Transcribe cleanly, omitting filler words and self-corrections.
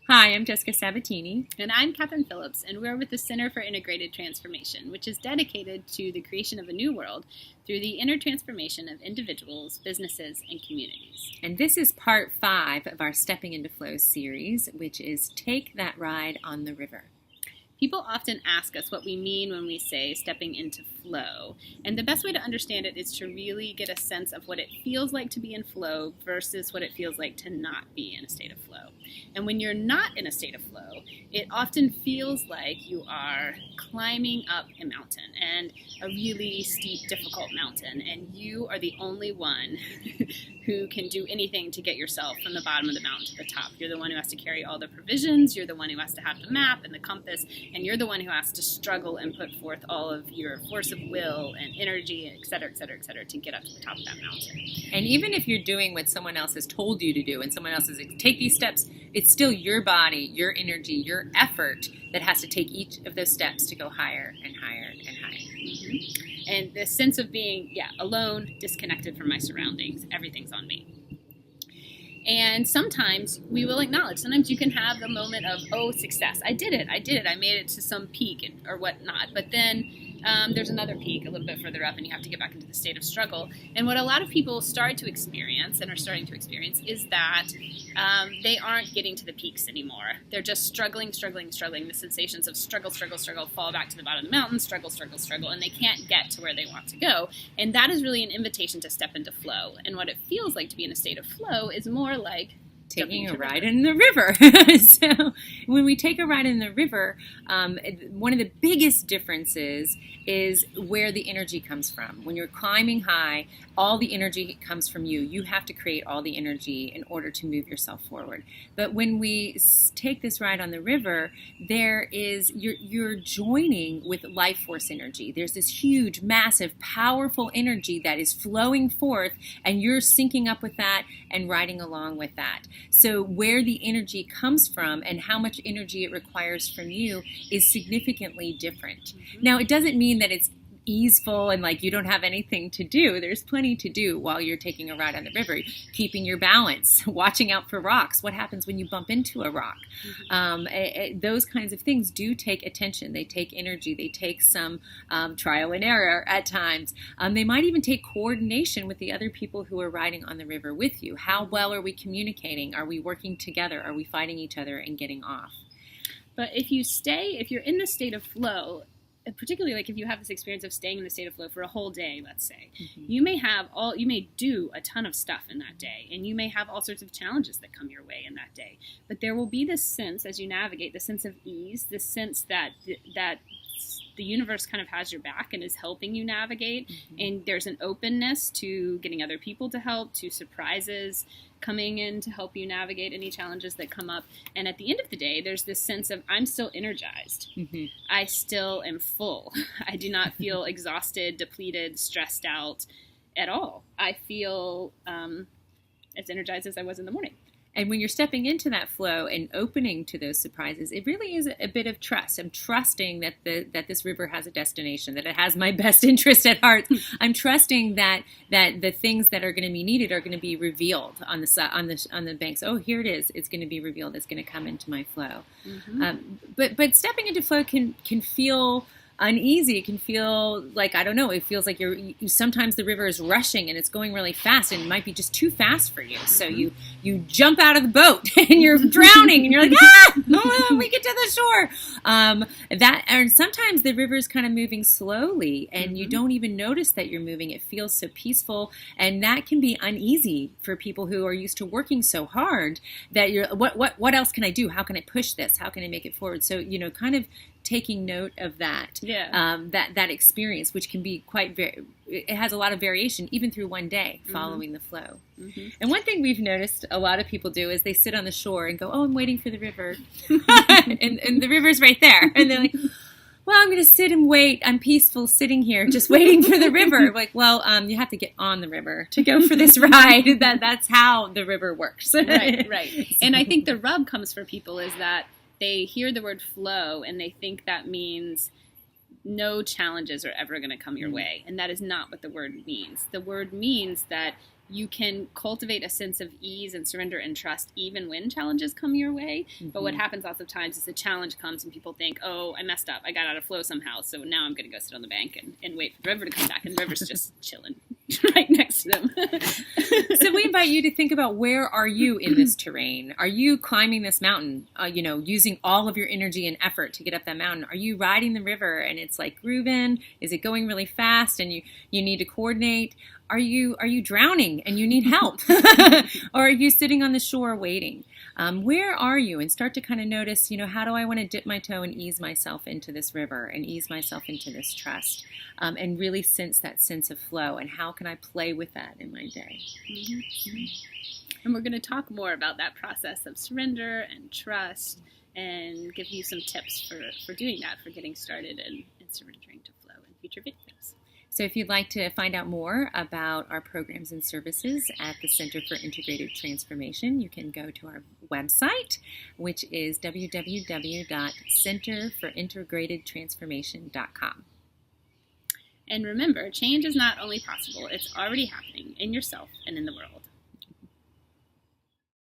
Hi, I'm Jessica Sabatini. And I'm Catherine Phillips, and we're with the Center for Integrated Transformation, which is dedicated to the creation of a new world through the inner transformation of individuals, businesses, and communities. And this is part 5 of our Stepping into Flow series, which is Take That Ride on the River. People often ask us what we mean when we say stepping into flow. And the best way to understand it is to really get a sense of what it feels like to be in flow versus what it feels like to not be in a state of flow. And when you're not in a state of flow, it often feels like you are climbing up a mountain, and a really steep, difficult mountain, and you are the only one who can do anything to get yourself from the bottom of the mountain to the top. You're the one who has to carry all the provisions, you're the one who has to have the map and the compass, and you're the one who has to struggle and put forth all of your force of will and energy, et cetera, et cetera, et cetera, to get up to the top of that mountain. And even if you're doing what someone else has told you to do and someone else says, take these steps, it's still your body, your energy, your effort that has to take each of those steps to go higher and higher and higher. Mm-hmm. And the sense of being, alone, disconnected from my surroundings, everything's on me. And sometimes we will acknowledge, sometimes you can have the moment of, oh, success. I did it, I made it to some peak or whatnot. But then there's another peak a little bit further up and you have to get back into the state of struggle. And what a lot of people start to experience and are starting to experience is that they aren't getting to the peaks anymore. They're just struggling. The sensations of struggle, fall back to the bottom of the mountain, struggle, and they can't get to where they want to go. And that is really an invitation to step into flow. And what it feels like to be in a state of flow is more like taking a ride in the river. So when we take a ride in the river, one of the biggest differences is where the energy comes from. When you're climbing high, all the energy comes from you. You have to create all the energy in order to move yourself forward. But when we take this ride on the river, you're joining with life force energy. There's this huge, massive, powerful energy that is flowing forth, and you're syncing up with that and riding along with that. So where the energy comes from and how much energy it requires from you is significantly different. Mm-hmm. Now, it doesn't mean that it's easeful and like you don't have anything to do. There's plenty to do while you're taking a ride on the river. Keeping your balance, watching out for rocks. What happens when you bump into a rock? Mm-hmm. Those kinds of things do take attention. They take energy. They take some trial and error at times. They might even take coordination with the other people who are riding on the river with you. How well are we communicating? Are we working together? Are we fighting each other and getting off? But if you're in the state of flow, particularly like if you have this experience of staying in the state of flow for a whole day, let's say, mm-hmm. you may do a ton of stuff in that day, and you may have all sorts of challenges that come your way in that day. But there will be this sense as you navigate, the sense of ease, this sense that the universe kind of has your back and is helping you navigate. Mm-hmm. And there's an openness to getting other people to help, to surprises coming in to help you navigate any challenges that come up. And at the end of the day, there's this sense of I'm still energized. Mm-hmm. I still am full. I do not feel exhausted, depleted, stressed out at all. I feel as energized as I was in the morning. And when you're stepping into that flow and opening to those surprises, it really is a bit of trust. I'm trusting that this river has a destination, that it has my best interest at heart. I'm trusting that the things that are going to be needed are going to be revealed on the banks. Oh, here it is. It's going to be revealed. It's going to come into my flow. Mm-hmm. But stepping into flow can feel uneasy. It can feel like, I don't know, it feels like sometimes the river is rushing and it's going really fast and it might be just too fast for you. So you jump out of the boat and you're drowning and you're like, we get to the shore. And sometimes the river is kind of moving slowly and mm-hmm. you don't even notice that you're moving. It feels so peaceful, and that can be uneasy for people who are used to working so hard that you're, what else can I do? How can I push this? How can I make it forward? So, kind of taking note of that, that experience, which can be it has a lot of variation even through one day following mm-hmm. the flow. Mm-hmm. And one thing we've noticed a lot of people do is they sit on the shore and go, oh, I'm waiting for the river. and the river's right there. And they're like, well, I'm going to sit and wait. I'm peaceful sitting here just waiting for the river. Like, well, you have to get on the river to go for this ride. That's how the river works. Right. And I think the rub comes for people is that they hear the word flow and they think that means no challenges are ever going to come your way. And that is not what the word means. The word means that you can cultivate a sense of ease and surrender and trust even when challenges come your way. Mm-hmm. But what happens lots of times is the challenge comes and people think, oh, I messed up. I got out of flow somehow. So now I'm going to go sit on the bank and wait for the river to come back. And the river's just chilling right next to them. So we invite you to think about, where are you in this terrain? Are you climbing this mountain, using all of your energy and effort to get up that mountain? Are you riding the river and it's like grooving? Is it going really fast and you need to coordinate? Are you drowning and you need help? Or are you sitting on the shore waiting? Where are you? And start to kind of notice, how do I want to dip my toe and ease myself into this river and ease myself into this trust, and really sense that sense of flow, and how can I play with that in my day? Mm-hmm. Mm-hmm. And we're going to talk more about that process of surrender and trust, and give you some tips for doing that, for getting started and surrendering to flow in future videos. So if you'd like to find out more about our programs and services at the Center for Integrated Transformation, you can go to our website, which is www.centerforintegratedtransformation.com. And remember, change is not only possible, it's already happening in yourself and in the world.